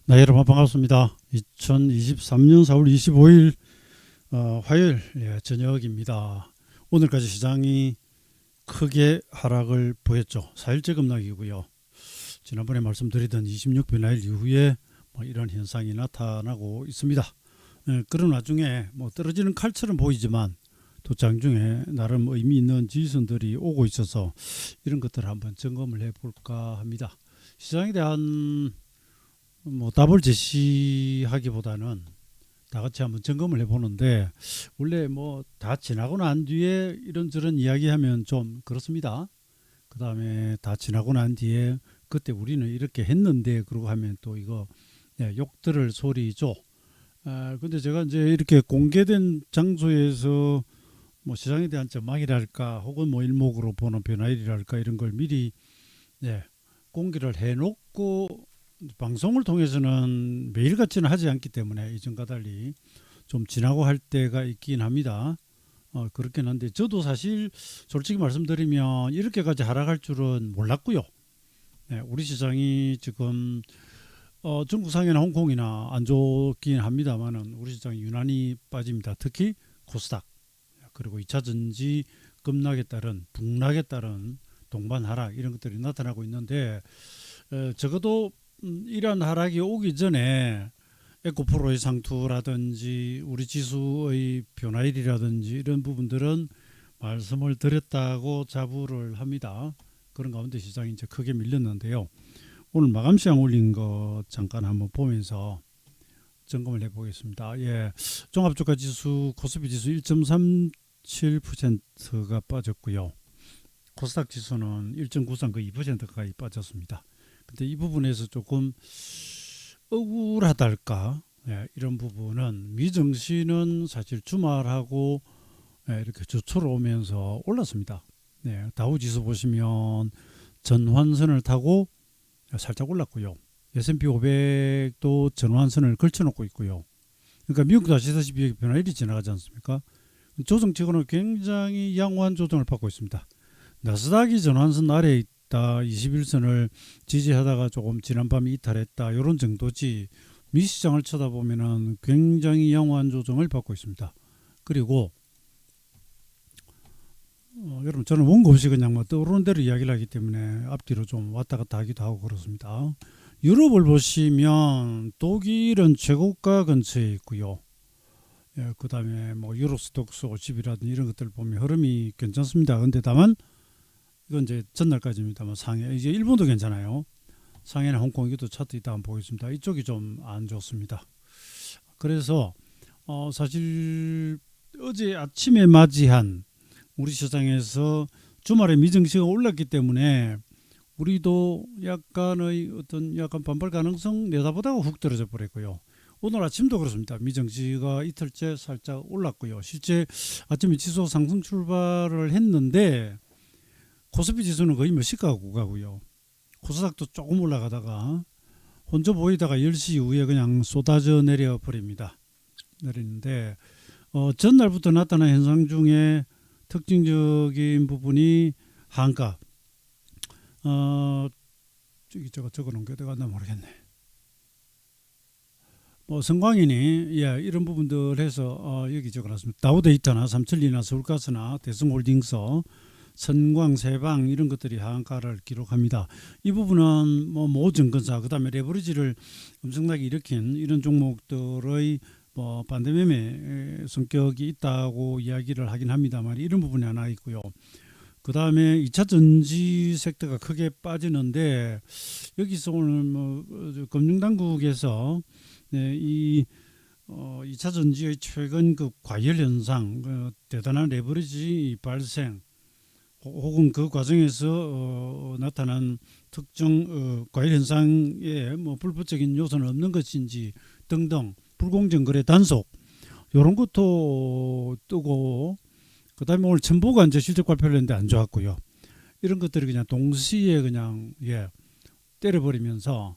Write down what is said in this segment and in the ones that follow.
네, 여러분 반갑습니다. 2023년 4월 25일 화요일 저녁입니다. 오늘까지 시장이 크게 하락을 보였죠. 4일째 급락이고요. 지난번에 말씀드리던 26 변화일 이후에 이런 현상이 나타나고 있습니다. 그런 와중에 떨어지는 칼처럼 보이지만 또 장중에 나름 의미 있는 지지선들이 오고 있어서 이런 것들을 한번 점검을 해볼까 합니다. 시장에 대한 답을 제시하기보다는 다 같이 한번 점검을 해보는데, 원래 다 지나고 난 뒤에 이런저런 이야기하면 좀 그렇습니다. 그 다음에 다 지나고 난 뒤에 그때 우리는 이렇게 했는데 그러고 하면 또 이거 욕 들을 소리죠. 근데 제가 이제 이렇게 공개된 장소에서 시장에 대한 전망이랄까 혹은 일목으로 보는 변화일이랄까 이런 걸 미리 공개를 해놓고 방송을 통해서는 매일같이는 하지 않기 때문에 이전과 달리 좀 지나고 할 때가 있긴 합니다. 그렇긴 한데 저도 사실 솔직히 말씀드리면 이렇게까지 하락할 줄은 몰랐고요. 우리 시장이 지금 중국 상해나 홍콩이나 안 좋긴 합니다만은 우리 시장이 유난히 빠집니다. 특히 코스닥 그리고 2차 전지 급락에 따른 북락에 따른 동반 하락 이런 것들이 나타나고 있는데, 적어도 이러한 하락이 오기 전에 에코프로의 상투라든지 우리 지수의 변화일이라든지 이런 부분들은 말씀을 드렸다고 자부를 합니다. 그런 가운데 시장이 이제 크게 밀렸는데요. 오늘 마감 시장 올린 거 잠깐 한번 보면서 점검을 해보겠습니다. 종합주가 지수 코스피 지수 1.37%가 빠졌고요. 코스닥 지수는 1.93 거의 2% 가까이 빠졌습니다. 근데 이 부분에서 조금 억울하달까, 이런 부분은 미증시는 사실 주말하고 이렇게 저초로 오면서 올랐습니다. 다우지수 보시면 전환선을 타고 살짝 올랐고요. S&P 500도 전환선을 걸쳐놓고 있고요. 그러니까 미국도 아시다시피 변화일이 지나가지 않습니까? 조정치고는 굉장히 양호한 조정을 받고 있습니다. 나스닥이 전환선 아래에 있다, 21선을 지지하다가 조금 지난밤에 이탈했다, 이런 정도지 미시장을 쳐다보면은 굉장히 양호한 조정을 받고 있습니다. 그리고 여러분, 저는 원고 없이 그냥 떠오르는 대로 이야기를 하기 때문에 앞뒤로 좀 왔다 갔다 하기도 하고 그렇습니다. 유럽을 보시면 독일은 최고가 근처에 있고요. 그 다음에 유로스톡스 50이라든지 이런 것들 보면 흐름이 괜찮습니다. 근데 다만 이건 이제 전날까지입니다만 상해, 이제 일본도 괜찮아요. 상해나 홍콩 이것도 차트 있다 한번 보겠습니다. 이쪽이 좀 안 좋습니다. 그래서 사실 어제 아침에 맞이한 우리 시장에서 주말에 미증시가 올랐기 때문에 우리도 약간의 어떤 약간 반발 가능성 내다보다가 훅 떨어져 버렸고요. 오늘 아침도 그렇습니다. 미증시가 이틀째 살짝 올랐고요. 실제 아침에 지수 상승 출발을 했는데 코스피 지수는 거의 몇십 가고요. 코스닥도 조금 올라가다가 혼자 보이다가 10시 이후에 그냥 쏟아져 내려 버립니다. 내리는데 전날부터 나타난 현상 중에 특징적인 부분이 한가. 저기 적어놓은 게 어디 갔나 모르겠네. 성광인이 이런 부분들 해서 여기 적어놨습니다. 다우데이터나 삼천리나 서울가스나 대성홀딩스, 선광, 세방 이런 것들이 하한가를 기록합니다. 이 부분은 모증권사 그다음에 레버리지를 엄청나게 일으킨 이런 종목들의 반대매매 성격이 있다고 이야기를 하긴 합니다만 이런 부분이 하나 있고요. 그 다음에 2차 전지 섹터가 크게 빠지는데 여기서 오늘 금융당국에서 이 2차 전지의 최근 그 과열 현상, 대단한 레버리지 발생 혹은 그 과정에서 나타난 특정 과열 현상에 불법적인 요소는 없는 것인지 등등 불공정 거래 단속 이런 것도 뜨고, 그 다음에 오늘 첨보가 이제 실적 발표를 했는데 안 좋았고요. 이런 것들이 그냥 동시에 그냥 때려버리면서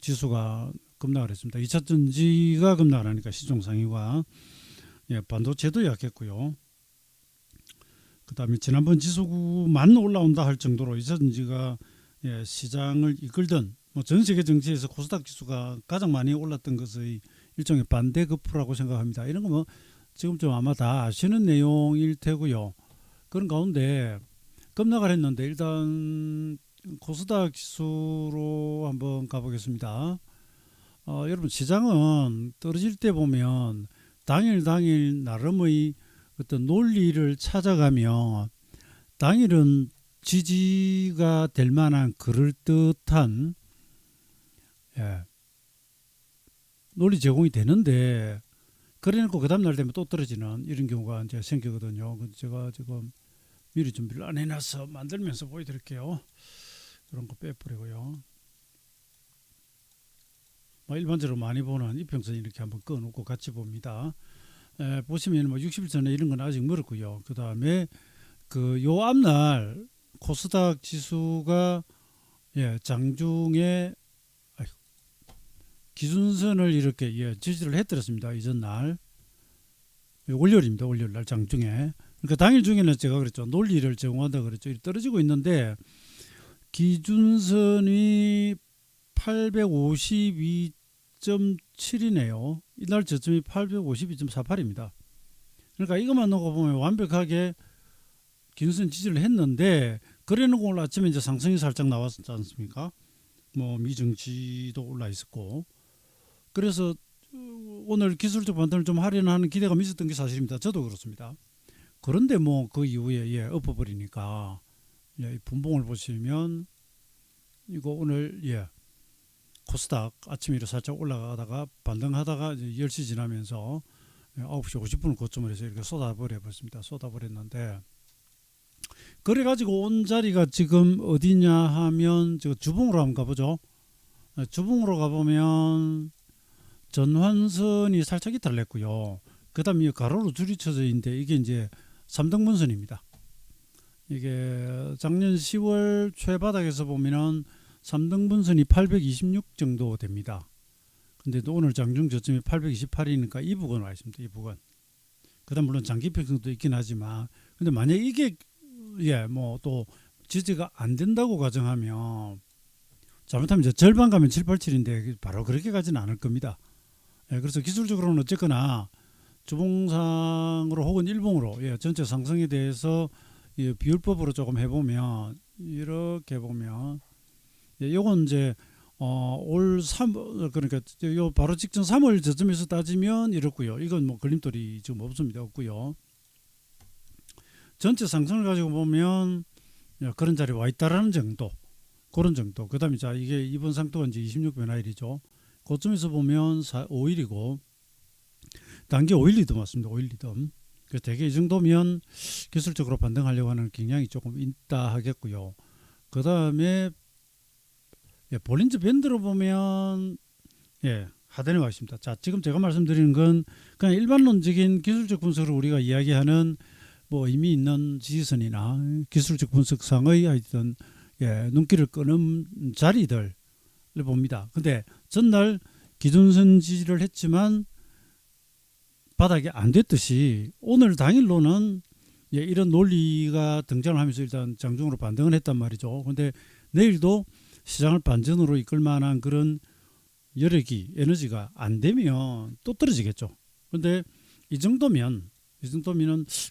지수가 급락을 했습니다. 2차 전지가 급락을 하니까 시종상위가 반도체도 약했고요. 그 다음에 지난번 지수만 올라온다 할 정도로 2차 전지가 시장을 이끌던 뭐 전 세계 정치에서 코스닥 지수가 가장 많이 올랐던 것의 일종의 반대급부라고 생각합니다. 이런 거 뭐 지금 좀 아마 다 아시는 내용일 테고요. 그런 가운데 급락을 했는데 일단 코스닥 지수로 한번 가보겠습니다. 여러분 시장은 떨어질 때 보면 당일 나름의 어떤 논리를 찾아가며 당일은 지지가 될 만한 그럴듯한 예, 논리 제공이 되는데 그래놓고 그 다음날 되면 또 떨어지는 이런 경우가 이제 생기거든요. 제가 지금 미리 준비를 안 해놔서 만들면서 보여드릴게요. 이런 거 빼버리고요. 뭐 일반적으로 많이 보는 이평선 이렇게 한번 꺼놓고 같이 봅니다. 보시면 뭐 60일 전에 이런 건 아직 멀었고요. 그 다음에 그 요 앞날 코스닥 지수가 장중에 기준선을 이렇게 지지를 해드렸습니다. 이전 날 월요일입니다. 월요일 날 장중에. 그러니까 당일 중에는 제가 그랬죠. 논리를 제공한다 그랬죠. 떨어지고 있는데 기준선이 852.7이네요. 이날 저점이 852.48입니다. 그러니까 이것만 놓고 보면 완벽하게 기준선 지지를 했는데 그래놓고 오늘 아침에 이제 상승이 살짝 나왔지 않습니까? 뭐 미증시도 올라 있었고 그래서 오늘 기술적 반등을 좀 하려는 하는 기대감이 있었던 게 사실입니다. 저도 그렇습니다. 그런데 뭐 그 이후에 엎어버리니까 분봉을 보시면 이거 오늘 코스닥 아침에 살짝 올라가다가 반등하다가 이제 10시 지나면서 9시 50분을 고점을 해서 이렇게 쏟아버렸습니다. 쏟아버렸는데 그래가지고 온 자리가 지금 어디냐 하면 저 주봉으로 한번 가보죠. 주봉으로 가보면 전환선이 살짝 이탈을 했고요. 그 다음에 가로로 줄이 쳐져 있는데 이게 이제 3등분선입니다. 이게 작년 10월 최바닥에서 보면은 3등분선이 826 정도 됩니다. 근데 오늘 장중 저점이 828이니까 이 부근 와 있습니다. 이 부근. 그 다음 물론 장기평선도 있긴 하지만 근데 만약 이게 뭐 또 지지가 안 된다고 가정하면 잘못하면 이제 절반 가면 787인데 바로 그렇게 가지는 않을 겁니다. 그래서 기술적으로는 어쨌거나 주봉상으로 혹은 일봉으로 전체 상승에 대해서 비율법으로 조금 해보면 이렇게 보면 요건 이제 올 3, 그러니까 요 바로 직전 3월 저점에서 따지면 이렇고요. 이건 뭐 걸림돌이 지금 없습니다. 없고요. 전체 상승을 가지고 보면 그런 자리에 와 있다라는 정도. 그런 정도. 그 다음에 자, 이게 이번 상토가 이제 26변화일이죠. 그쯤에서 보면 5일이고, 단기 5일 리듬 맞습니다. 5일 리듬. 그래서 대개 이 정도면 기술적으로 반등하려고 하는 경향이 조금 있다 하겠고요. 그 다음에 볼린저 밴드로 보면 하단에 와 있습니다. 자, 지금 제가 말씀드리는 건 그냥 일반론적인 기술적 분석을 우리가 이야기하는 뭐 이미 있는 지지선이나 기술적 분석상의 하여튼 눈길을 끄는 자리들을 봅니다. 근데 전날 기준선 지지를 했지만 바닥이 안 됐듯이 오늘 당일로는 이런 논리가 등장을 하면서 일단 장중으로 반등을 했단 말이죠. 근데 내일도 시장을 반전으로 이끌 만한 그런 여력이 에너지가 안 되면 또 떨어지겠죠. 근데 이 정도면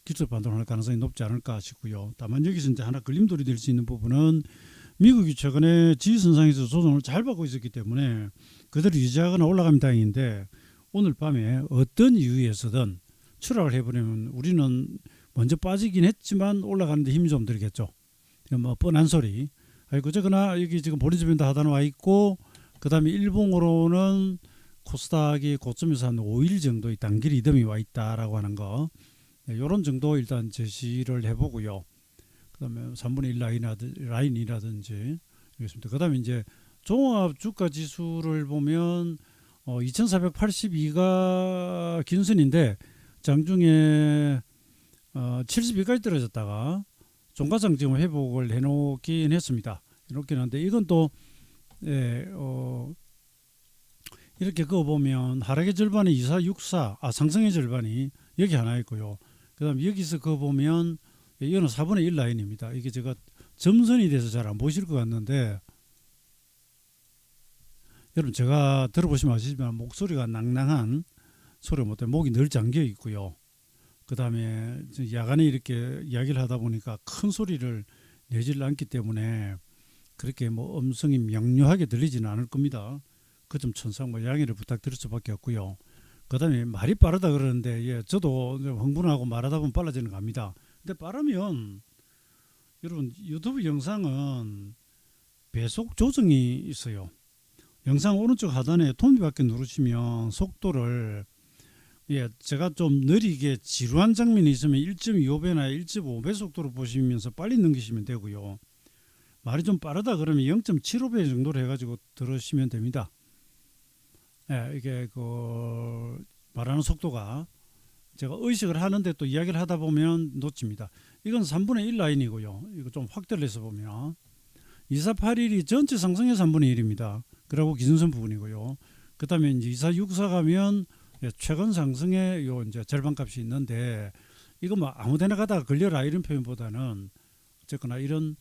기술 반등할 가능성이 높지 않을까 싶고요. 다만 여기서 이제 하나 걸림돌이 될 수 있는 부분은 미국이 최근에 지지선상에서 조정을 잘 받고 있었기 때문에 그대로 유지하거나 올라가면 다행인데 오늘 밤에 어떤 이유에서든 추락을 해버리면 우리는 먼저 빠지긴 했지만 올라가는데 힘이 좀 들겠죠. 뭐 뻔한 소리. 그저거나 여기 지금 볼린저 밴드 하단 와 있고 그 다음에 일봉으로는 코스닥이 고점에서 한 5일 정도의 단기 리듬이 와 있다라고 하는 거 이런 정도 일단 제시를 해보고요. 그 다음에 3분의 1 라인이라든지 이렇습니다. 그 다음에 이제 종합 주가 지수를 보면 2482가 기준선인데 장중에 72까지 떨어졌다가 종가상 지금 회복을 해놓긴 했습니다. 해놓긴 한데 이건 또 이렇게 그어 보면 하락의 절반이 2464 상승의 절반이 여기 하나 있고요. 그 다음 여기서 그어 보면 이거는 4분의 1 라인입니다. 이게 제가 점선이 돼서 잘 안 보실 것 같는데 여러분 제가 들어보시면 아시지만 목소리가 낭낭한 소리가 못해 목이 늘 잠겨 있고요. 그 다음에 야간에 이렇게 이야기를 하다 보니까 큰 소리를 내질 않기 때문에 그렇게 뭐 음성이 명료하게 들리지는 않을 겁니다. 그 점 천상 뭐 양해를 부탁드릴 수밖에 없고요. 그 다음에 말이 빠르다 그러는데 예, 저도 흥분하고 말하다 보면 빨라지는 거 압니다. 근데 빠르면 여러분 유튜브 영상은 배속 조정이 있어요. 영상 오른쪽 하단에 톱니바퀴 누르시면 속도를 예, 제가 좀 느리게 지루한 장면이 있으면 1.25배나 1.5배 속도로 보시면서 빨리 넘기시면 되고요. 말이 좀 빠르다 그러면 0.75배 정도로 해가지고 들으시면 됩니다. 예, 이게 그 말하는 속도가 제가 의식을 하는데 또 이야기를 하다 보면 놓칩니다. 이건 3분의 1 라인이고요. 이거 좀 확대를 해서 보면 2481이 전체 상승의 3분의 1입니다. 그리고 기준선 부분이고요. 그 다음에 이제 2464 가면 최근 상승의 요 이제 절반값이 있는데 이거 뭐 아무데나 가다가 걸려라 이런 표현보다는 어쨌거나 이런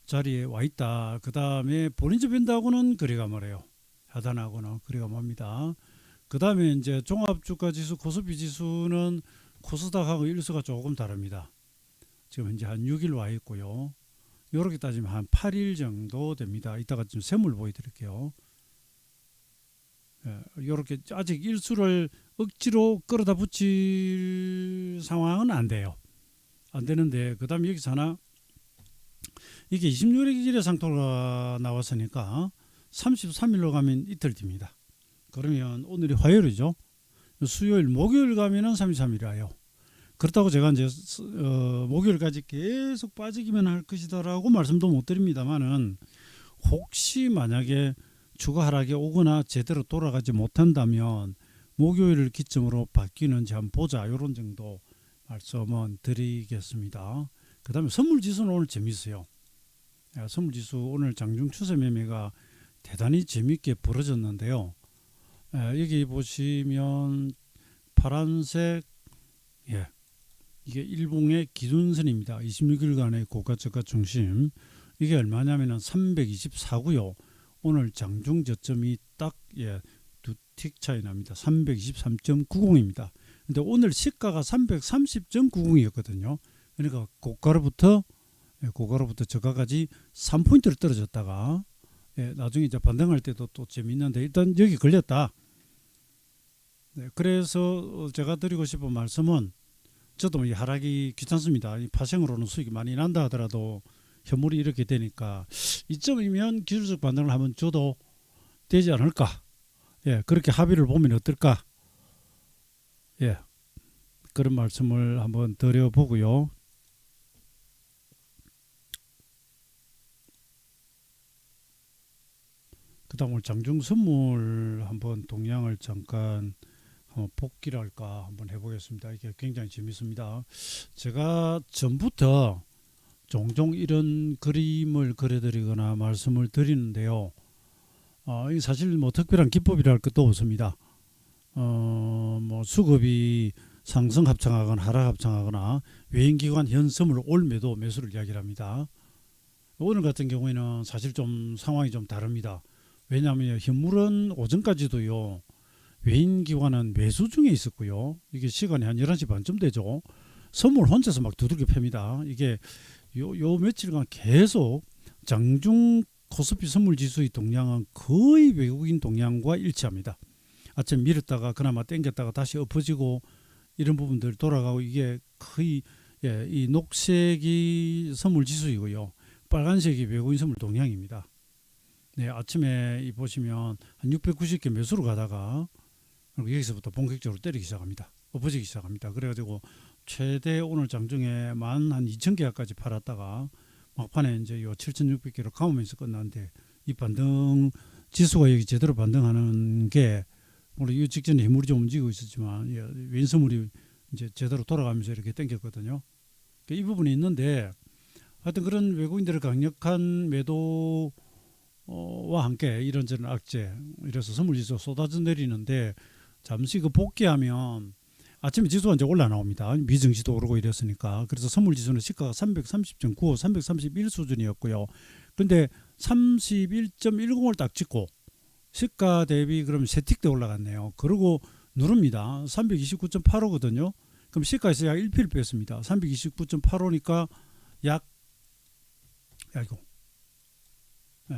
자리에 와 있다. 그 다음에 볼린저 밴드하고는 거리가 멀어요. 하단하고는 거리가 멉니다. 그 다음에 이제 종합주가 지수 코스피 지수는 코스닥하고 일수가 조금 다릅니다. 지금 현재 한 6일 와 있고요. 이렇게 따지면 한 8일 정도 됩니다. 이따가 좀 샘물 보여드릴게요. 이렇게 아직 일수를 억지로 끌어다 붙일 상황은 안 돼요. 안 되는데 그 다음에 여기서 하나 이게 26일 기준의 상토가 나왔으니까 33일로 가면 이틀 뒤입니다. 그러면 오늘이 화요일이죠. 수요일 목요일 가면은 33일이에요. 그렇다고 제가 이제 목요일까지 계속 빠지기만 할 것이다라고 말씀도 못 드립니다만은 혹시 만약에 주가 하락이 오거나 제대로 돌아가지 못한다면 목요일을 기점으로 바뀌는지 한번 보자 이런 정도 말씀은 드리겠습니다. 그 다음에 선물지수는 오늘 재밌어요. 선물지수 오늘 장중 추세 매매가 대단히 재밌게 벌어졌는데요. 여기 보시면 파란색 이게 일봉의 기준선입니다. 26일간의 고가저가 중심 이게 얼마냐면은 324고요. 오늘 장중 저점이 딱 두 틱 차이 납니다. 323.90입니다. 근데 오늘 시가가 330.90이었거든요. 그러니까 고가로부터 저가까지 3포인트를 떨어졌다가 나중에 이제 반등할 때도 또 재밌는데 일단 여기 걸렸다. 그래서 제가 드리고 싶은 말씀은 저도 이 하락이 귀찮습니다. 이 파생으로는 수익이 많이 난다 하더라도 현물이 이렇게 되니까 이점이면 기술적 반등을 하면 줘도 되지 않을까. 그렇게 합의를 보면 어떨까. 그런 말씀을 한번 드려보고요. 그 다음 오늘 장중 선물 한번 동향을 잠깐 한번 복기를 할까 한번 해보겠습니다. 이게 굉장히 재밌습니다. 제가 전부터 종종 이런 그림을 그려드리거나 말씀을 드리는데요. 이 사실 뭐 특별한 기법이랄 것도 없습니다. 뭐 수급이 상승 합창하거나 하락 합창하거나 외인기관 현선물 올 매도 매수를 이야기를 합니다. 오늘 같은 경우에는 사실 좀 상황이 좀 다릅니다. 왜냐하면 현물은 오전까지도요. 외인기관은 매수 중에 있었고요. 이게 시간이 한 11시 반쯤 되죠. 선물 혼자서 막 두들겨 팹니다. 이게 요 며칠간 계속 장중 코스피 선물지수의 동향은 거의 외국인 동향과 일치합니다. 아침 밀었다가 그나마 땡겼다가 다시 엎어지고 이런 부분들 돌아가고 이게 거의 이 녹색이 선물지수이고요. 빨간색이 외국인 선물 동향입니다. 아침에 이 보시면 한 690개 매수로 가다가 여기서부터 본격적으로 때리기 시작합니다. 엎어지기 시작합니다. 그래가지고 최대 오늘 장중에 만 한 2,000개까지 팔았다가 막판에 이제 요 7,600개로 감으면서 끝났는데 이 반등 지수가 여기 제대로 반등하는 게 물론 이 직전에 해물이 좀 움직이고 있었지만 왼선물이 이제 제대로 돌아가면서 이렇게 당겼거든요. 이 부분이 있는데 하여튼 그런 외국인들의 강력한 매도와 함께 이런저런 악재 이래서 선물지수 쏟아져 내리는데 잠시 그 복귀하면 아침에 지수가 이제 올라 나옵니다. 미증시도 오르고 이랬으니까. 그래서 선물지수는 시가가 330.95, 331 수준이었고요. 그런데 31.10을 딱 찍고 시가 대비 그럼 세 틱대 올라갔네요. 그리고 누릅니다. 329.85거든요. 그럼 시가에서 약 1피를 뺐습니다. 329.85니까 약 이거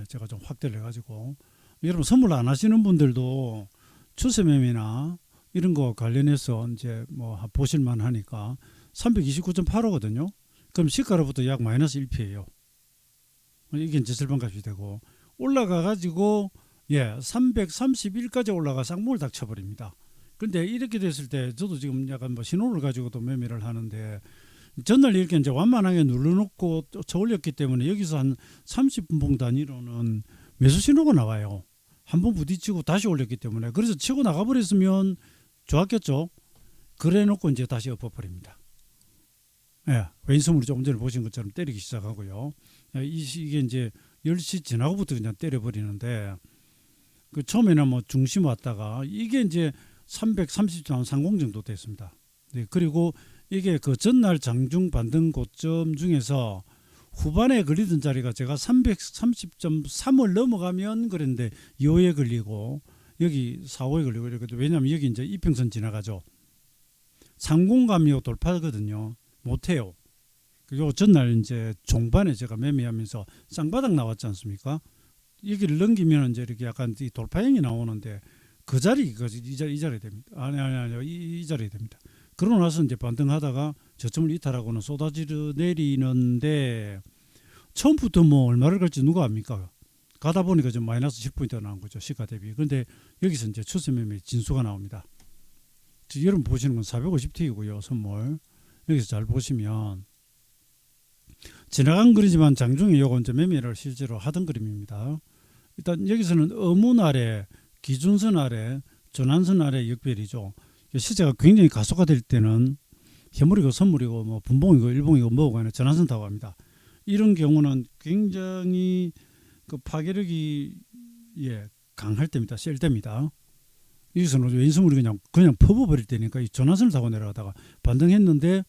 제가 좀 확대를 해가지고 여러분 선물 안 하시는 분들도 추세 매매나 이런 거 관련해서 이제 뭐 보실만 하니까 329.85거든요. 그럼 시가로부터 약 마이너스 1피예요. 이게 이제 절반값이 되고 올라가 가지고 331까지 올라가 쌍봉을 딱 쳐버립니다. 근데 이렇게 됐을 때 저도 지금 약간 뭐 신호를 가지고도 매매를 하는데 전날 이렇게 이제 완만하게 눌러놓고 쳐 올렸기 때문에 여기서 한 30분 단위로는 매수 신호가 나와요. 한번 부딪히고 다시 올렸기 때문에 그래서 치고 나가버렸으면 좋았겠죠. 그래 놓고 이제 다시 엎어버립니다. 왼손으로 조금 전에 보신 것처럼 때리기 시작하고요. 이게 이제 10시 지나고부터 그냥 때려버리는데 그 처음에는 뭐 중심 왔다가 이게 이제 330점 상공 정도 됐습니다. 네, 그리고 이게 그 전날 장중 반등 고점 중에서 후반에 걸리던 자리가 제가 330.3을 넘어가면 그랬는데 2호에 걸리고 여기 4호에 걸리고 이렇게 왜냐하면 여기 이제 이평선 지나가죠. 상공감이 돌파거든요. 못해요. 그리고 전날 이제 종반에 제가 매매하면서 쌍바닥 나왔지 않습니까? 여기를 넘기면 이제 이렇게 약간 이 돌파형이 나오는데 그 자리 이 자리 됩니다. 아니 이 자리 됩니다. 그러고 나서 이제 반등하다가 저점을 이탈하고는 쏟아지르 내리는데 처음부터 뭐 얼마를 갈지 누가 압니까? 가다 보니까 좀 마이너스 10포인트가 나온 거죠. 시가 대비. 그런데 여기서 이제 추세 매매 진수가 나옵니다. 여러분 보시는 건 450T이고요. 선물. 여기서 잘 보시면 지나간 그림이지만 장중에 요거 이제 매매를 실제로 하던 그림입니다. 일단 여기서는 어문 아래, 기준선 아래, 전환선 아래 역별이죠. 시세가 굉장히 가속화될 때는 현물이고 선물이고 뭐 분봉이고 일봉이고 뭐고 하는 전환선 타고 합니다. 이런 경우는 굉장히 그 파괴력이 강할 때입니다. 셀 때입니다. 여기서는 왼손으로 그냥 퍼버버릴 때니까 이 전환선을 타고 내려가다가 반등했는데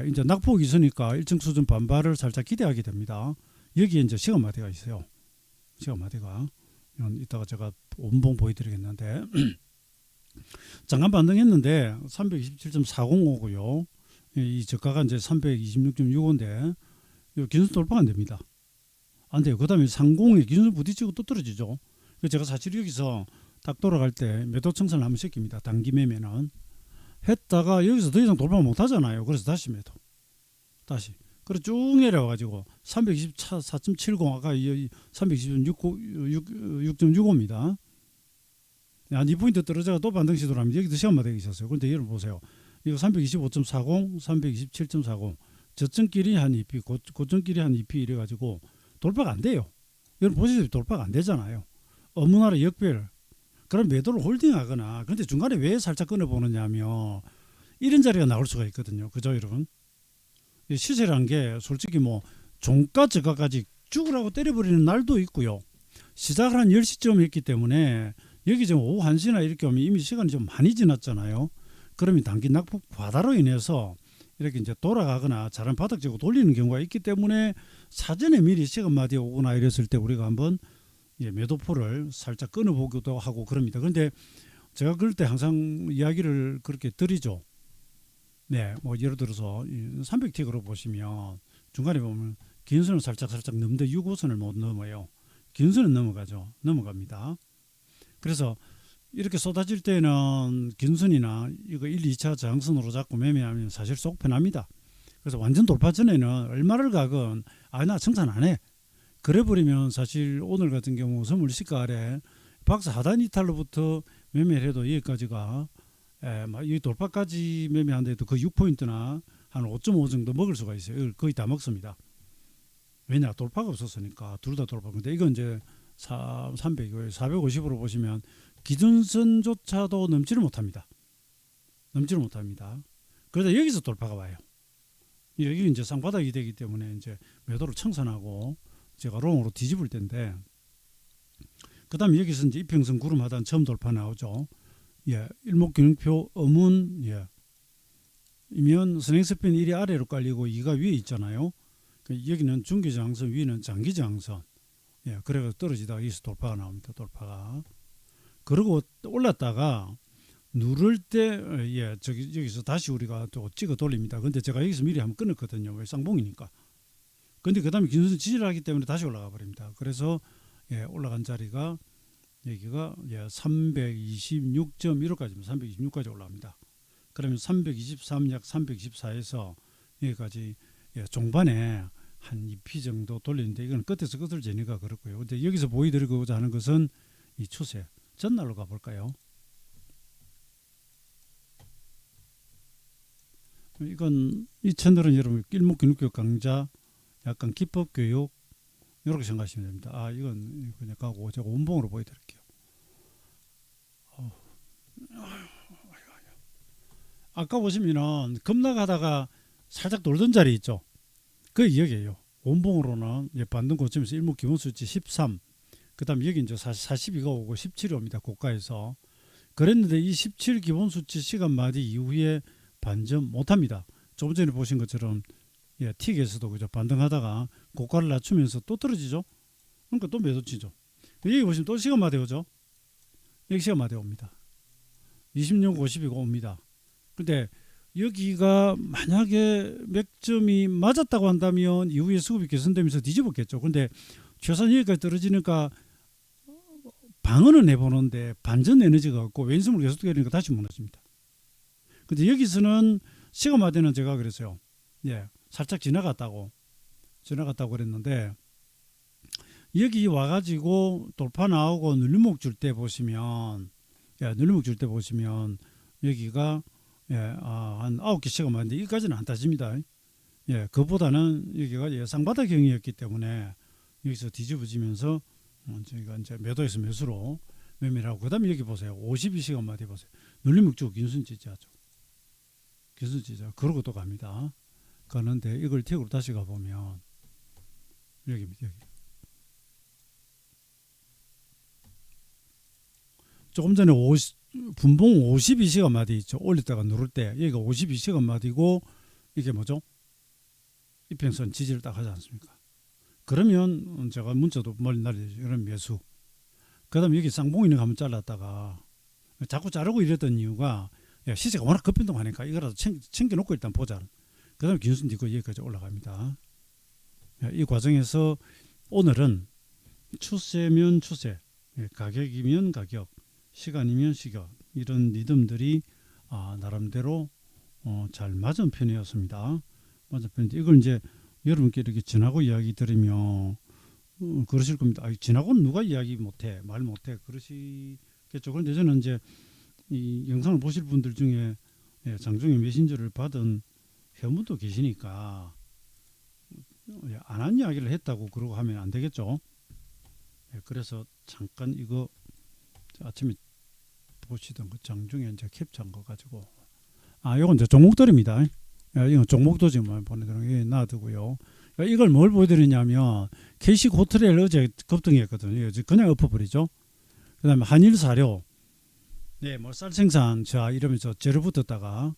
이제 낙폭이 있으니까 일정 수준 반발을 살짝 기대하게 됩니다. 여기에 이제 시간마디가 있어요. 시간마디가 이따가 제가 원봉 보여드리겠는데 잠깐 반등했는데 327.405고요. 이 저가가 이제 326.65인데 기준선 돌파가 안 됩니다. 안 돼요. 그 다음에 상공에 기준선 부딪히고 또 떨어지죠. 제가 사실 여기서 딱 돌아갈 때 매도 청산을 한번 시킵니다. 단기 매매는 했다가 여기서 더 이상 돌파 못 하잖아요. 그래서 다시 매도. 다시. 그래서 쭉 내려와가지고 324.70 아까 320.6.65입니다. 한 2포인트 떨어져가 또 반등 시도를 하면 여기도 시간마다 있었어요. 그런데 여러분 보세요. 이거 325.40, 327.40 저점끼리 한 2피, 고점끼리 한 2피 이래가지고 돌파가 안 돼요. 여러분 보시다시피 돌파가 안 되잖아요. 어문화로 역별. 그럼 매도를 홀딩하거나 그런데 중간에 왜 살짝 끊어보느냐 하면 이런 자리가 나올 수가 있거든요. 그죠 여러분? 시세라는 게 솔직히 뭐 종가 저가까지 죽으라고 때려버리는 날도 있고요. 시작을 한 10시쯤 했기 때문에 여기 지금 오후 1시나 이렇게 오면 이미 시간이 좀 많이 지났잖아요. 그러면 단기 낙폭 과다로 인해서 이렇게 이제 돌아가거나 자른 바닥 재고 돌리는 경우가 있기 때문에 사전에 미리 시간마디에 오거나 이랬을 때 우리가 한번 매도포를 살짝 끊어보기도 하고 그럽니다. 그런데 제가 그럴 때 항상 이야기를 그렇게 드리죠. 뭐 예를 들어서 300T로 보시면 중간에 보면 긴선을 살짝 넘는데 6호선을 못 넘어요. 긴선은 넘어가죠. 넘어갑니다. 그래서 이렇게 쏟아질 때는 긴선이나 이거 1, 2차 저항선으로 잡고 매매하면 사실 속 편합니다. 그래서 완전 돌파 전에는 얼마를 가건 나 청산 안 해. 그래 버리면 사실 오늘 같은 경우 선물 시가 아래 박스 하단 이탈로부터 매매를 해도 여기까지가 이 돌파까지 매매한데도 그 6포인트나 한 5.5 정도 먹을 수가 있어요. 거의 다 먹습니다. 왜냐 돌파가 없었으니까 둘 다 돌파. 근데 이건 이제 450으로 보시면 기준선조차도 넘지를 못합니다. 그러다 여기서 돌파가 와요. 여기 이제 쌍바닥이 되기 때문에 이제 매도를 청산하고 제가 롱으로 뒤집을 텐데 그 다음에 여기서 이제 이평선 구름 하단 처음 돌파 나오죠. 일목균형표 어문 이면 선행스팬 1이 아래로 깔리고 2가 위에 있잖아요. 여기는 중기저항선 위는 장기저항선 예, 그래서 떨어지다가 여기서 돌파가 나옵니다. 돌파가. 그리고 올랐다가 누를 때 예, 여기서 다시 우리가 또 찍어 돌립니다. 근데 제가 여기서 미리 한번 끊었거든요. 왜 쌍봉이니까. 근데 그다음에 긴선 지지를 하기 때문에 다시 올라가 버립니다. 그래서 예, 올라간 자리가 여기가 예, 326.15까지입니다. 326까지 올라갑니다. 그러면 323, 약 324에서 여기까지 예, 종반에 한 2피 정도 돌리는데 이건 끝에서 끝을 재니까 그렇고요. 근데 여기서 보여드리고자 하는 것은 이 추세. 전날로 가볼까요? 이건 이 채널은 여러분 일목균육교육 강좌, 약간 기법교육 이렇게 생각하시면 됩니다. 아 이건 그냥 가고 제가 원봉으로 보여드릴게요. 아까 보시면은 급락하다가 살짝 돌던 자리 있죠. 그 여기에요. 원봉으로는 반등 고점에서 일목 기본수치 13, 그 다음 여기 이제 42가 오고 17이 옵니다. 고가에서. 그랬는데 이 17 기본수치 시간마디 이후에 반전 못합니다. 조금 전에 보신 것처럼 예, 틱에서도 그죠, 반등하다가 고가를 낮추면서 또 떨어지죠. 그러니까 또 매도치죠. 여기 보시면 또 시간마디 오죠. 여기 시간마디 옵니다. 20년 50이고 옵니다. 근데 여기가 만약에 맥점이 맞았다고 한다면 이후에 수급이 개선되면서 뒤집었겠죠. 근데 최소한 여기까지 떨어지니까 방어는 해보는데 반전 에너지가 없고 왼손으로 계속 때리니까 다시 무너집니다. 근데 여기서는 시간마디는 제가 그랬어요. 예, 살짝 지나갔다고 그랬는데 여기 와가지고 돌파 나오고 눌림목 줄 때 보시면 여기가 예, 한 9개 시간만인데 여기까지는 안 따집니다. 예, 그보다는 여기가 예, 쌍바닥형이었기 때문에 여기서 뒤집어지면서 저희가 이제 매도에서 매수로 매매를 하고, 그 다음에 여기 보세요. 52시간마디 보세요. 눌림목 주 긴순지지하죠. 긴순지지. 그러고 또 갑니다. 가는데 이걸 틱으로 다시 가보면 여기입니다. 여기. 조금 전에 분봉 52시간 마디 있죠. 올렸다가 누를 때 여기가 52시간 마디고 이게 뭐죠? 이평선 지지를 딱 하지 않습니까? 그러면 제가 문자도 멀리 날리죠. 이런 매수. 그 다음에 여기 쌍봉이는 한번 잘랐다가 자꾸 자르고 이랬던 이유가 야, 시세가 워낙 급변동하니까 이거라도 챙겨놓고 일단 보자. 그 다음에 긴순 뒤고 여기까지 올라갑니다. 이 과정에서 오늘은 추세면 추세, 가격이면 가격, 시간이면 시간, 이런 리듬들이 나름대로 잘 맞은 편이었습니다. 맞은 편인데 이걸 이제 여러분께 이렇게 지나고 이야기 들으면 그러실 겁니다. 지나고는 누가 이야기 못해, 말 못해 그러시겠죠. 그런데 저는 이제 이 영상을 보실 분들 중에 장중에 메신저를 받은 회원분도 계시니까 안 한 이야기를 했다고 그러고 하면 안 되겠죠. 그래서 잠깐 이거 아침에 보시던 그 장중에 이제 캡처한 거 가지고 요건 이제 종목들입니다. 이건 종목도 지금 보내드리는 놔두고요. 이걸 뭘 보여드리냐면 KC 고트레일 어제 급등했거든요. 그냥 엎어버리죠. 그 다음에 한일사료, 네, 뭐 쌀 생산 자 이러면서 재료 붙었다가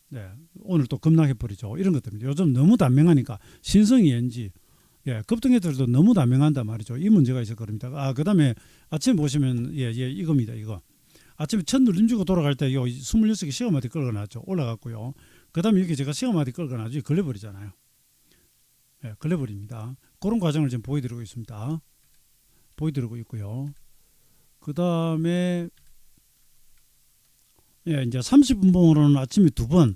네, 오늘 또 급락해버리죠. 이런 것들입니다. 요즘 너무 단명하니까 신성이 엔지 급등해들도 너무 단명한단 말이죠. 이 문제가 있을 겁니다. 그 다음에 아침에 보시면 이겁니다. 이거 아침에 첫 눌림 주고 돌아갈 때 26개 시간마디 끌어놨죠. 올라갔고요. 그 다음에 여기 제가 시간마디 끌어놔가지고 걸려버리잖아요. 걸려버립니다. 그런 과정을 지금 보여드리고 있습니다. 보여드리고 있고요. 그 다음에 이제 30분봉으로는 아침에 두 번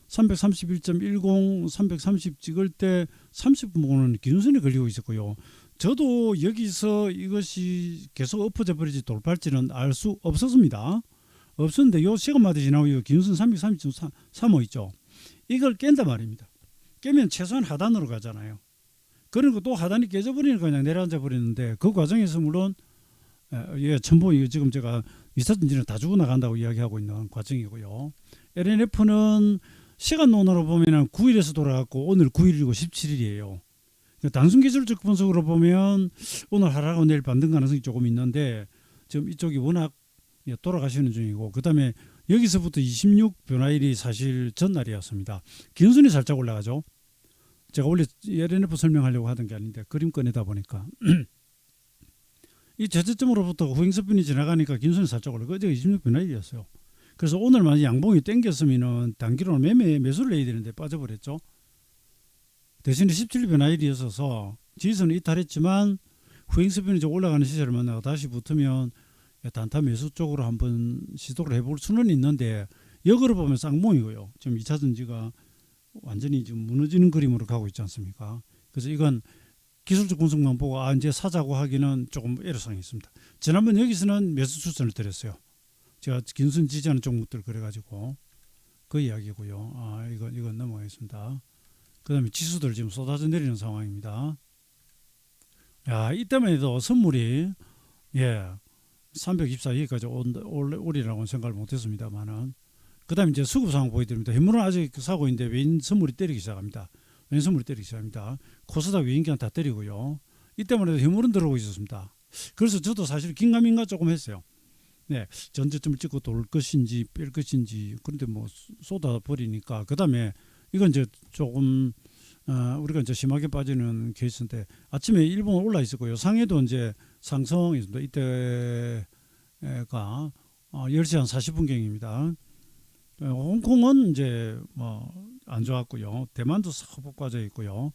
331.10, 330 찍을 때 30분봉으로는 기준선에 걸리고 있었고요. 저도 여기서 이것이 계속 엎어져 버리지 돌팔지는 알 수 없었습니다. 없었는데 요 시간마다 지나고 이 기준선 330.35 있죠. 이걸 깬단 말입니다. 깨면 최소한 하단으로 가잖아요. 그리고 또 하단이 깨져버리니까 그냥 내려앉아 버리는데 그 과정에서 물론 첨보 지금 제가 위사진지는 다 주고 나간다고 이야기하고 있는 과정이고요. LNF는 시간론으로 보면 9일에서 돌아갔고 오늘 9일이고 17일이에요. 단순 기술적 분석으로 보면 오늘 하락하고 내일 반등 가능성이 조금 있는데 지금 이쪽이 워낙 돌아가시는 중이고, 그 다음에 여기서부터 26 변화일이 사실 전날이었습니다. 긴순이 살짝 올라가죠. 제가 원래 LNF 설명하려고 하던 게 아닌데 그림 꺼내다 보니까 이 저저점으로부터 후행스핀이 지나가니까 긴선이 살짝 올라가. 어제가 26변화일이었어요. 그래서 오늘만 양봉이 땡겼으면은 단기로 매수를 해야 되는데 빠져버렸죠. 대신에 17변화일이었어서 지수는 이탈했지만 후행스핀이 좀 올라가는 시세를 만나고 다시 붙으면 단타 매수 쪽으로 한번 시도를 해볼 수는 있는데, 역으로 보면 쌍봉이고요. 지금 2차 전지가 완전히 지금 무너지는 그림으로 가고 있지 않습니까? 그래서 이건 기술적 분석만 보고 이제 사자고 하기는 조금 애로사항이 있습니다. 지난번 여기서는 매수 추천을 드렸어요. 제가 긴순 지지하는 종목들 그래가지고 그 이야기고요. 이건 넘어가겠습니다. 그 다음에 지수들 지금 쏟아져 내리는 상황입니다. 이때만 해도 선물이 324 여기까지 오리라고는 생각을 못했습니다만은, 그 다음에 이제 수급 상황 보여드립니다. 현물은 아직 사고 있는데 외인 선물이 때리기 시작합니다. 외인 선물이 때리기 시작합니다. 코스닥 외인 기관 다 때리고요. 이때만 해도 현물은 들어오고 있었습니다. 그래서 저도 사실 긴가민가 조금 했어요. 전저점을 찍고 돌 것인지 뺄 것인지. 그런데 뭐 쏟아 버리니까, 그 다음에 이건 이제 조금 우리가 이제 심하게 빠지는 케이스인데, 아침에 일본 올라 있었고요. 상해도 이제 상승이 있습니다. 이때가 10시 한 40분경입니다. 홍콩은 이제 뭐 안 좋았고요. 대만도 싹 빠져 있고요.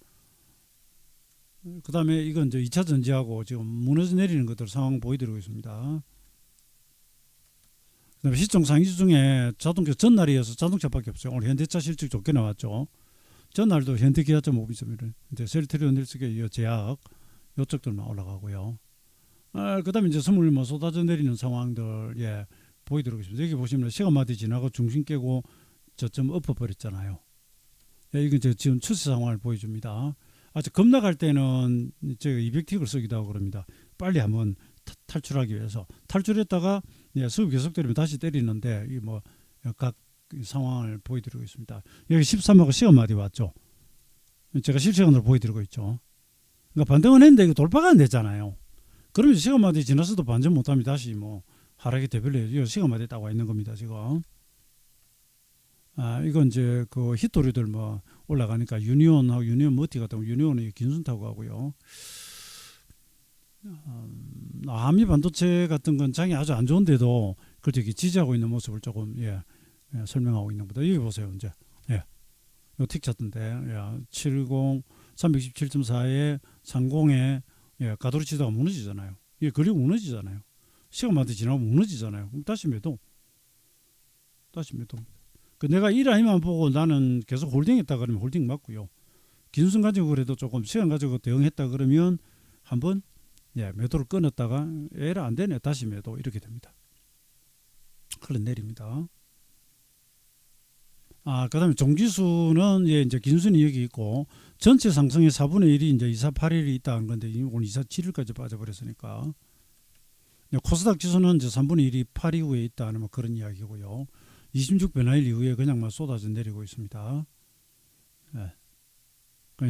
그 다음에 이건 이제 2차 전지하고 지금 무너져 내리는 것들 상황 보여드리고 있습니다. 그다음에 시총 상위 중에 자동차 전날이어서 자동차밖에 없어요. 오늘 현대차 실적 좋게 나왔죠. 전날도 현대 기아차 모비스입니다. 이제 셀트리온 닐스계 제약 요쪽들만 올라가고요. 그다음에 이제 선물 뭐 쏟아져 내리는 상황들 보이도록 있습니다. 여기 보시면 시간마다 지나고 중심 깨고 저점 엎어버렸잖아요. 이건 지금 추세 상황을 보여줍니다. 아주 급락할 때는 제가 200틱을 쓰기도 하고 그럽니다. 빨리 한번 탈출하기 위해서 탈출했다가 수급 계속되면 다시 때리는데, 이 뭐 각 상황을 보여드리고 있습니다. 여기 13하고 시간마디 왔죠. 제가 실시간으로 보여드리고 있죠. 그러니까 반등은 했는데 이거 돌파가 안 됐잖아요. 그러면 시간마디 지나서도 반전 못하면 다시 뭐 하락이 되별로 시간마디 딱 와 있는 겁니다. 지금 이건 이제 그 히토리들 뭐 올라가니까 유니온하고 유니온 머티 같은 거, 유니온은 긴순 타고 가고요. 한미 반도체 같은 건 장이 아주 안 좋은데도 그렇게 지지하고 있는 모습을 조금 설명하고 있는 겁니다. 여기 보세요. 이제 요 틱 쳤던데 70 317.4에 30에 가도리치다가 무너지잖아요. 이게 그리고 무너지잖아요. 시간마다 지나면 무너지잖아요. 그럼 다시 매도. 내가 이 라인만 보고 나는 계속 홀딩했다 그러면 홀딩 맞고요. 긴순 가지고 그래도 조금 시간 가지고 대응했다 그러면 한번 매도를 끊었다가 에라 안 되네 다시 매도, 이렇게 됩니다. 흘러내립니다. 그다음에 종지수는 이제 긴순이 여기 있고, 전체 상승의 4분의 1이 이제 2481일이 있다는 건데 오늘 247일까지 빠져버렸으니까, 코스닥 지수는 이제 3분의 1이 8 이후에 있다는 뭐 그런 이야기고요. 26변화일 이후에 그냥 막 쏟아져 내리고 있습니다.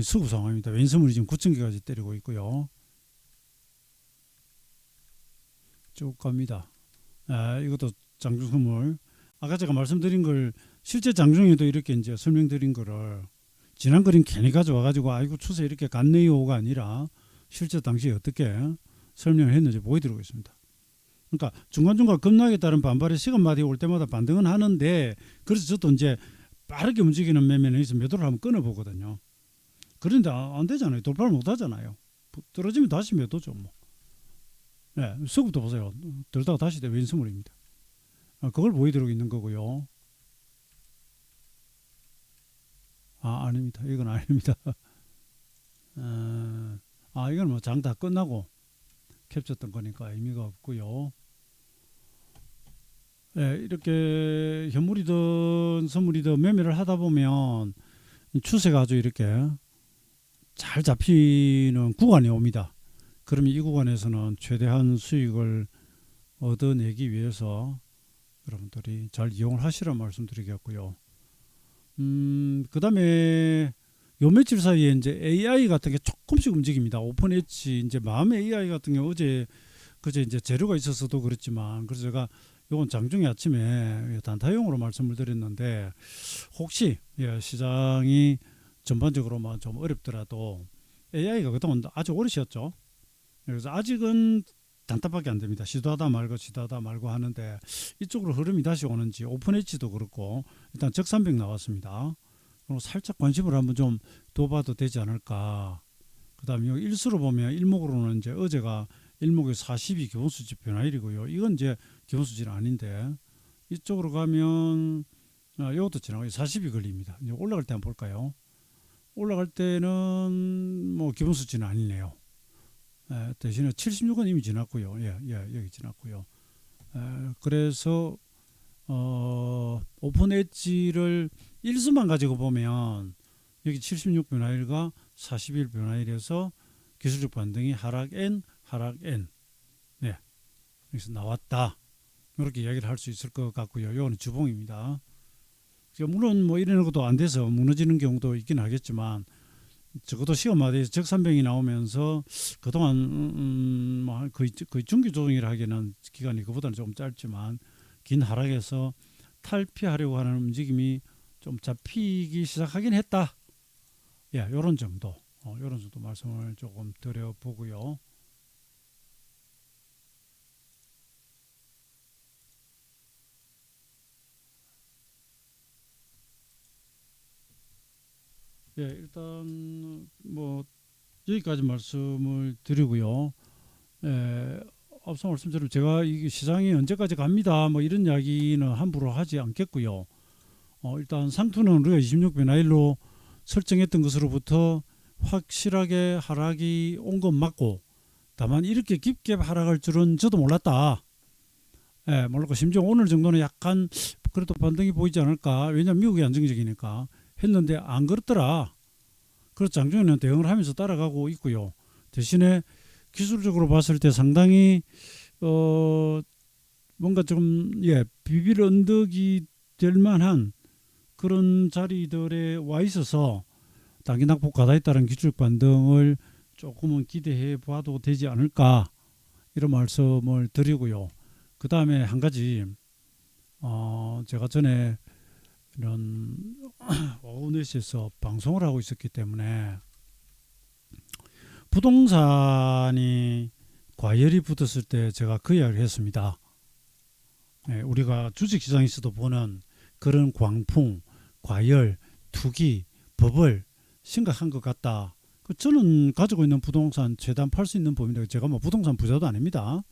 수급 상황입니다. 왼선물이 지금 9,000개까지 때리고 있고요. 쭉 갑니다. 이것도 장중선물. 아까 제가 말씀드린 걸 실제 장중에도 이렇게 이제 설명드린 거를 지난 그림 괜히 가져와가지고 아이고 추세 이렇게 갔네요가 아니라 실제 당시에 어떻게 설명을 했는지 보여드리고 있습니다. 그러니까 중간중간 급락에 따른 반발의 시간마다 올 때마다 반등은 하는데, 그래서 저도 이제 빠르게 움직이는 매매는 있어 매도를 한번 끊어보거든요. 그런데 안 되잖아요. 돌파를 못 하잖아요. 떨어지면 다시 매도죠. 뭐. 수급도 보세요. 들다가 다시 왼수물입니다. 그걸 보여드리고 있는 거고요. 아닙니다. 이건 아닙니다. 이건 뭐 장 다 끝나고 캡쳤던 거니까 의미가 없고요. 이렇게 현물이든 선물이든 매매를 하다 보면 추세가 아주 이렇게 잘 잡히는 구간이 옵니다. 그러면 이 구간에서는 최대한 수익을 얻어내기 위해서 여러분들이 잘 이용을 하시라는 말씀드리겠고요. 그 다음에 요 며칠 사이에 이제 AI 같은 게 조금씩 움직입니다. 오픈 엣지, 이제 마음의 AI 같은 게 그제 이제 재료가 있어서도 그렇지만, 그래서 제가 요건 장중에 아침에 단타용으로 말씀을 드렸는데, 혹시 시장이 전반적으로만 좀 어렵더라도 AI가 그동안 아주 오래 쉬었죠. 그래서 아직은 단타밖에 안 됩니다. 시도하다 말고 하는데 이쪽으로 흐름이 다시 오는지 오픈 엣지도 그렇고 일단 적산백 나왔습니다. 그럼 살짝 관심을 한번 좀 둬봐도 되지 않을까. 그 다음에 일수로 보면 일목으로는 이제 어제가 일목에 40이 기본수지 변화일이고요. 이건 이제 기본수지는 아닌데 이쪽으로 가면 이것도 지나고 40이 걸립니다. 이제 올라갈 때 한번 볼까요? 올라갈 때는 뭐 기본수지는 아니네요. 대신에 76은 이미 지났고요. 여기 지났고요. 그래서 오픈 엣지를 일수만 가지고 보면 여기 76 변화일과 41 변화일에서 기술적 반등이 하락 N 네, 여기서 나왔다. 이렇게 이야기를 할 수 있을 것 같고요. 이거는 주봉입니다. 물론 뭐 이런 것도 안 돼서 무너지는 경우도 있긴 하겠지만 적어도 시간마다 적산병이 나오면서 그동안 뭐 거의 중기 조정이라 하기에는 기간이 그보다는 조금 짧지만 긴 하락에서 탈피하려고 하는 움직임이 좀 잡히기 시작하긴 했다. 요런 정도 말씀을 조금 드려보고요. 일단 뭐 여기까지 말씀을 드리고요. 앞서 말씀드린 제가 이 시장이 언제까지 갑니다 뭐 이런 이야기는 함부로 하지 않겠고요. 일단 상투는 우리가 26 변화일로 설정했던 것으로부터 확실하게 하락이 온 건 맞고, 다만 이렇게 깊게 하락할 줄은 저도 몰랐다. 몰랐고 심지어 오늘 정도는 약간 그래도 반등이 보이지 않을까. 왜냐하면 미국이 안정적이니까 했는데 안 그렇더라. 그래서 장중에는 대응을 하면서 따라가고 있고요. 대신에 기술적으로 봤을 때 상당히 뭔가 좀 비빌 언덕이 될 만한 그런 자리들에 와 있어서 단기 낙폭 가다에 따른 기술적 반등을 조금은 기대해 봐도 되지 않을까, 이런 말씀을 드리고요. 그 다음에 한 가지 제가 전에 이런 오넷에서 방송을 하고 있었기 때문에 부동산이 과열이 붙었을 때 제가 그 이야기를 했습니다. 우리가 주식시장에서도 보는 그런 광풍, 과열, 투기, 버블 심각한 것 같다. 저는 가지고 있는 부동산 최대한 팔 수 있는 범위인데 제가 뭐 부동산 부자도 아닙니다.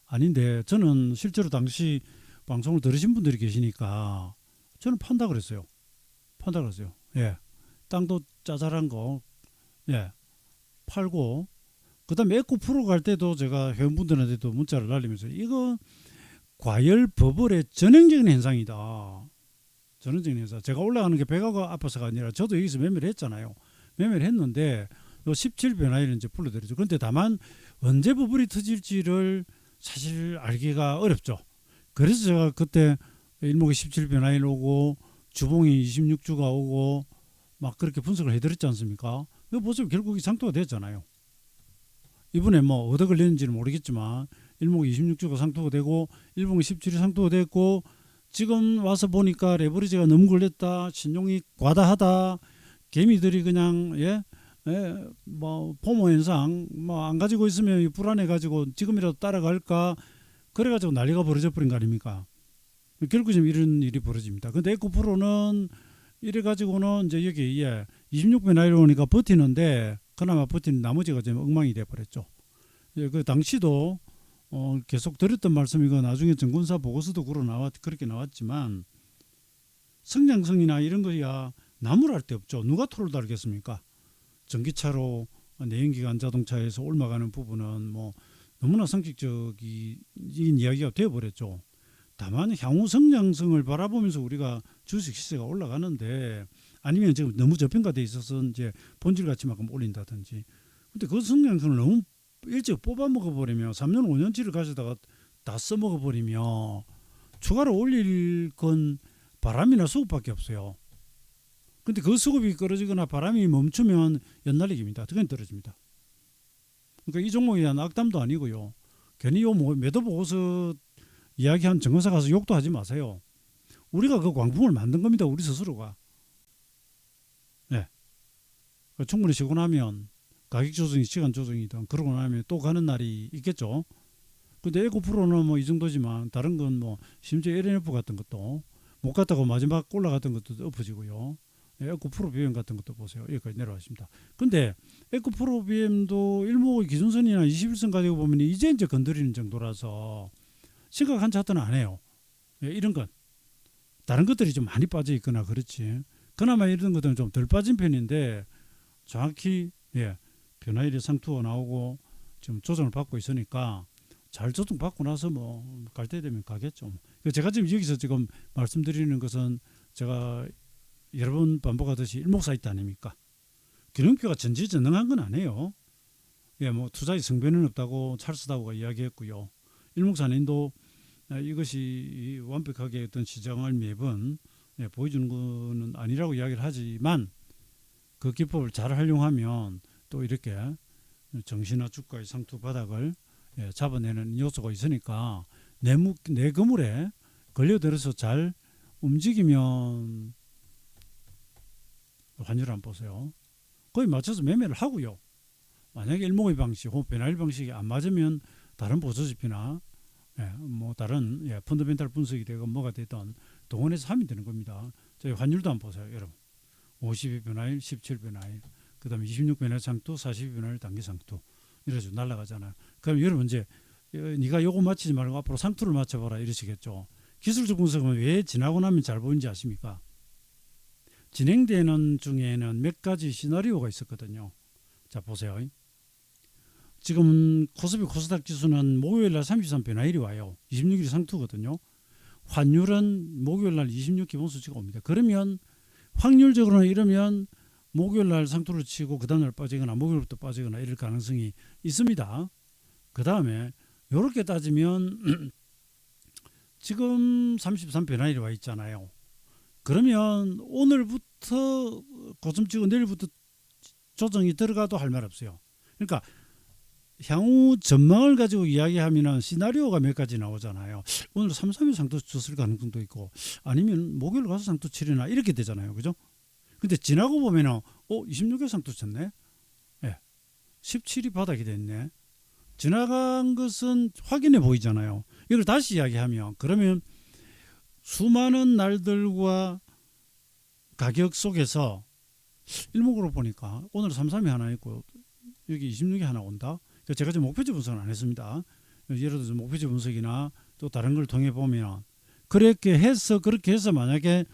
아닌데 저는 실제로 당시 방송을 들으신 분들이 계시니까 저는 판다 그랬어요. 땅도 짜잘한 거 팔고, 그 다음에 에코프로 갈 때도 제가 회원분들한테도 문자를 날리면서 이거 과열 버블의 전형적인 현상이다. 전형적인 현상. 제가 올라가는 게 배가 아파서가 아니라 저도 여기서 매매를 했잖아요. 매매를 했는데 17 변화일은 이제 불러드리죠. 그런데 다만 언제 버블이 터질지를 사실 알기가 어렵죠. 그래서 제가 그때 일목이 17 변화일 오고 주봉이 26주가 오고 막 그렇게 분석을 해드렸지 않습니까? 이거 보시면 결국 이 상토가 됐잖아요. 이번에 뭐 얻어 걸리는지는 모르겠지만 일목이 26주가 상토가 되고 일목이 17이 상토가 됐고, 지금 와서 보니까 레버리지가 너무 걸렸다, 신용이 과다하다, 개미들이 그냥 뭐 포모 현상 뭐 안 가지고 있으면 불안해 가지고 지금이라도 따라갈까 그래 가지고 난리가 벌어져 버린 거 아닙니까? 결국 지금 이런 일이 벌어집니다. 근데 에코프로는 이래 가지고는 이제 여기 26배 오니까 버티는데 그나마 버티는 나머지가 좀 엉망이 돼 버렸죠. 그 당시도 계속 드렸던 말씀이고 나중에 정군사 보고서도 그렇게 나왔지만 성장성이나 이런 거야 나무랄 데 없죠. 누가 토를 달겠습니까? 전기차로 내연기관 자동차에서 옮아가는 부분은 뭐 너무나 성격적인 이야기가 되어버렸죠. 다만 향후 성장성을 바라보면서 우리가 주식 시세가 올라가는데, 아니면 지금 너무 저평가돼 있어서 이제 본질 가치만큼 올린다든지, 근데 그 성장성을 너무 일찍 뽑아 먹어버리면 3년 5년치를 가져다가 다 써먹어버리면 추가로 올릴 건 바람이나 수급밖에 없어요. 근데 그 수급이 떨어지거나 바람이 멈추면 연날리기입니다. 그건 떨어집니다. 그러니까 이 종목에 대한 악담도 아니고요. 괜히 요 매도 보고서 이야기한 증권사 가서 욕도 하지 마세요. 우리가 그 광풍을 만든 겁니다. 우리 스스로가. 충분히 쉬고 나면 가격 조정이 시간 조정이든 그러고 나면 또 가는 날이 있겠죠. 근데 에코프로는 뭐 이 정도지만 다른 건 뭐 심지어 LNF 같은 것도 못 갔다고 마지막 올라갔던 것도 엎어지고요. 에코프로 BM 같은 것도 보세요. 여기까지 내려왔습니다. 근데 에코프로 BM도 일목의 기준선이나 21선 가지고 보면 이제 건드리는 정도라서 심각한 차트는 안 해요. 이런 건 다른 것들이 좀 많이 빠져 있거나 그렇지. 그나마 이런 것들은 좀 덜 빠진 편인데 정확히 변화일의 상투가 나오고 지금 조정을 받고 있으니까 잘 조정받고 나서 뭐 갈 때 되면 가겠죠. 제가 지금 여기서 지금 말씀드리는 것은 제가 여러 번 반복하듯이 일목사이트 아닙니까? 기름표가 전지전능한 건 아니에요. 뭐 투자의 성변은 없다고 찰스다고가 이야기했고요. 일목사님도 이것이 완벽하게 어떤 시장을 매번 보여주는 것은 아니라고 이야기를 하지만 그 기법을 잘 활용하면 또 이렇게 정시나 주가의 상투 바닥을 잡아내는 요소가 있으니까 내 그물에 걸려들어서 잘 움직이면 환율 한번 보세요. 거의 맞춰서 매매를 하고요. 만약에 일목의 방식 혹은 변화일 방식이 안 맞으면 다른 보조지표나 뭐 다른 펀더멘탈 분석이 되건 뭐가 되든 동원해서 하면 되는 겁니다. 저희 환율도 한번 보세요, 여러분. 52 변화일, 17 변화일, 그 다음에 26 변화일 상투, 42 변화일 단기 상투 이래서 날아가잖아요. 그럼 여러분 이제 네가 요거 맞히지 말고 앞으로 상투를 맞춰봐라 이러시겠죠. 기술적 분석은 왜 지나고 나면 잘 보이는지 아십니까? 진행되는 중에는 몇 가지 시나리오가 있었거든요. 자 보세요. 지금 코스피 코스닥 지수는 목요일날 33 변화일이 와요. 26일 상투거든요. 환율은 목요일날 26 기본수치가 옵니다. 그러면 확률적으로는 이러면 목요일날 상투를 치고 그 다음날 빠지거나 목요일부터 빠지거나 이럴 가능성이 있습니다. 그 다음에 이렇게 따지면 지금 33 변화일이 와 있잖아요. 그러면 오늘부터 고점 찍고 내일부터 조정이 들어가도 할 말 없어요. 그러니까 향후 전망을 가지고 이야기하면 시나리오가 몇 가지 나오잖아요. 오늘 3, 3일 상투 쳤을 가능성도 있고 아니면 목요일 가서 상투 치려나 이렇게 되잖아요. 그죠? 근데 지나고 보면은 26일 상투 쳤네. 17이 바닥이 됐네. 지나간 것은 확인해 보이잖아요. 이걸 다시 이야기하면 그러면 수많은 날들과 가격 속에서 일목으로 보니까 오늘 33이 하나 있고 여기 26이 하나 온다. 제가 지금 목표지 분석은 안 했습니다. 예를 들어서 목표지 분석이나 또 다른 걸 통해 보면 그렇게 해서 만약에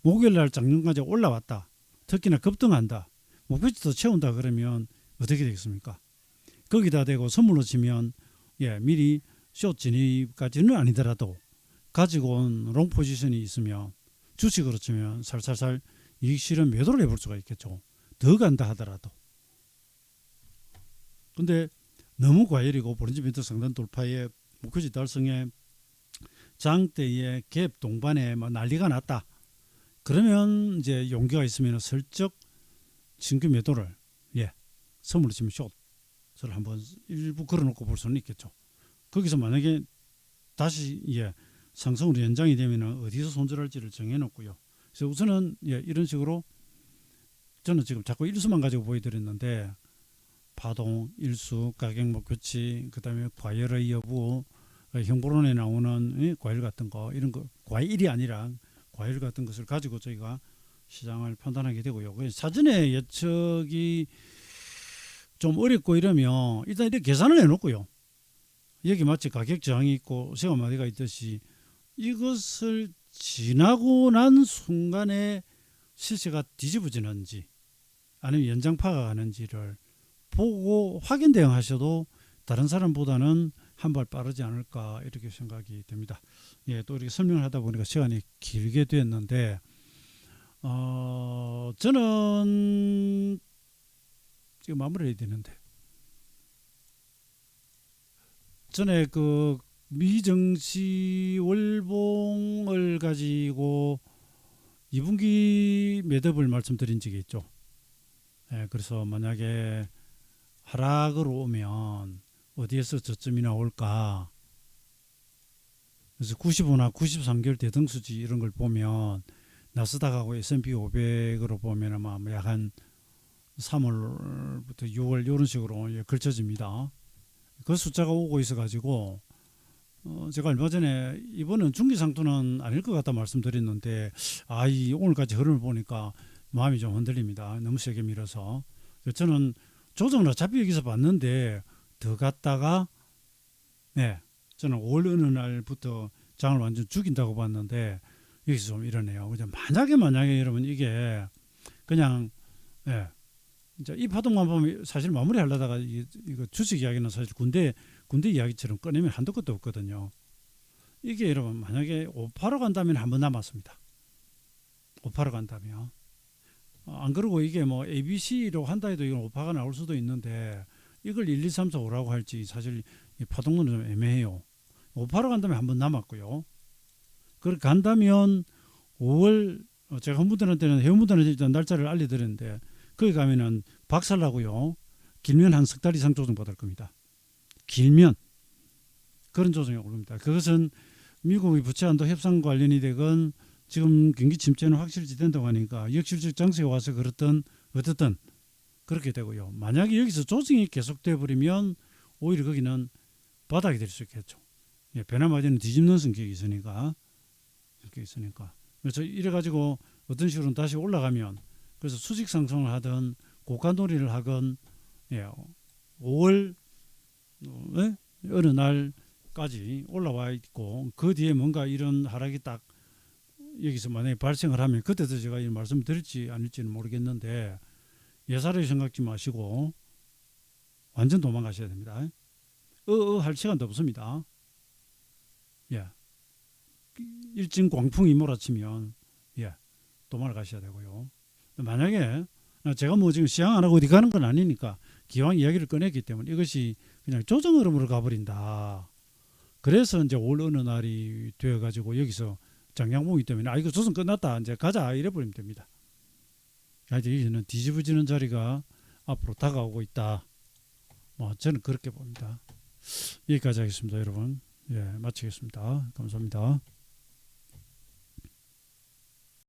목요일날 장중까지 올라왔다. 특히나 급등한다. 목표지도 채운다 그러면 어떻게 되겠습니까? 거기다 대고 선물로 치면 미리 숏 진입까지는 아니더라도 가지고 온 롱 포지션이 있으면 주식으로 치면 살살살 이익 실현 매도를 해볼 수가 있겠죠. 더 간다 하더라도. 근데 너무 과열이고 브론즈 벤트 상단 돌파에 목표지 달성에 장대에 갭 동반에 뭐 난리가 났다. 그러면 이제 용기가 있으면 슬쩍 신규 매도를 선물로 치면 숏을 한번 일부 걸어놓고 볼 수는 있겠죠. 거기서 만약에 다시 상승으로 연장이 되면 어디서 손절할지를 정해놓고요. 그래서 우선은 이런 식으로 저는 지금 자꾸 일수만 가지고 보여드렸는데 파동, 일수, 가격목 교치, 그 다음에 과열의 여부, 형보론에 나오는 과열 같은 거 이런 거 과일이 아니라 과열 같은 것을 가지고 저희가 시장을 판단하게 되고요. 사전에 예측이 좀 어렵고 이러면 일단 이렇게 계산을 해놓고요. 여기 마치 가격 저항이 있고 시간마디가 있듯이 이것을 지나고 난 순간에 시세가 뒤집어지는지 아니면 연장파가 가는지를 보고 확인 대응하셔도 다른 사람보다는 한 발 빠르지 않을까 이렇게 생각이 됩니다. 또 이렇게 설명을 하다 보니까 시간이 길게 됐는데 저는 지금 마무리해야 되는데 전에 그 미정시 월봉을 가지고 2분기 매듭을 말씀드린 적이 있죠. 그래서 만약에 하락으로 오면 어디에서 저점이 나올까. 그래서 95나 93개월 대등수지 이런 걸 보면 나스닥하고 S&P 500으로 보면 아마 약 한 3월부터 6월 이런 식으로 걸쳐집니다. 그 숫자가 오고 있어가지고 제가 얼마 전에 이번은 중기상투는 아닐 것 같다 말씀드렸는데 이 오늘까지 흐름을 보니까 마음이 좀 흔들립니다. 너무 세게 밀어서 저는 조정을 어차피 여기서 봤는데 더 갔다가 저는 5월 어느 날부터 장을 완전 죽인다고 봤는데 여기서 좀 이러네요. 그냥 만약에 여러분 이게 그냥 이제 이 파동만 보면 사실 마무리하려다가 이거 주식 이야기는 사실 군대 이야기처럼 꺼내면 한도 끝도 없거든요. 이게 여러분 만약에 5파로 간다면 한 번 남았습니다. 5파로 간다면 안 그러고 이게 뭐 ABC로 한다 해도 이건 5파가 나올 수도 있는데 이걸 1, 2, 3, 4, 5라고 할지 사실 이 파동론은 좀 애매해요. 5파로 간다면 한 번 남았고요. 그렇게 간다면 5월 제가 회원분들한테는 일단 날짜를 알려드렸는데 거기 가면은 박살나고요. 길면 한 석 달 이상 조정받을 겁니다. 길면 그런 조정이 오릅니다. 그것은 미국의 부채 한도 협상 관련이 되건 지금 경기 침체는 확실히 된다고 하니까 역실적 장세에 와서 그렇든 어떻든 그렇게 되고요. 만약에 여기서 조정이 계속돼 버리면 오히려 거기는 바닥이 될 수 있겠죠. 변화마저는 뒤집는 성격이 있으니까. 그래서 이래가지고 어떤 식으로는 다시 올라가면 그래서 수직 상승을 하든 고가 놀이를 하건 5월 어느 날까지 올라와 있고 그 뒤에 뭔가 이런 하락이 딱 여기서 만약에 발생을 하면 그때도 제가 이 말씀 드릴지 아닐지는 모르겠는데 예사를 생각지 마시고 완전 도망가셔야 됩니다. 할 시간도 없습니다. 일진 광풍이 몰아치면 도망가셔야 되고요. 만약에 제가 뭐 지금 시향 안 하고 어디 가는 건 아니니까 기왕 이야기를 꺼냈기 때문에 이것이 그냥 조정 흐름으로 가버린다. 그래서 이제 올 어느 날이 되어가지고 여기서 장양봉이 때문에 이거 조정 끝났다 이제 가자 이래 버리면 됩니다. 이제는 뒤집어지는 자리가 앞으로 다가오고 있다. 뭐 저는 그렇게 봅니다. 여기까지 하겠습니다, 여러분. 마치겠습니다. 감사합니다.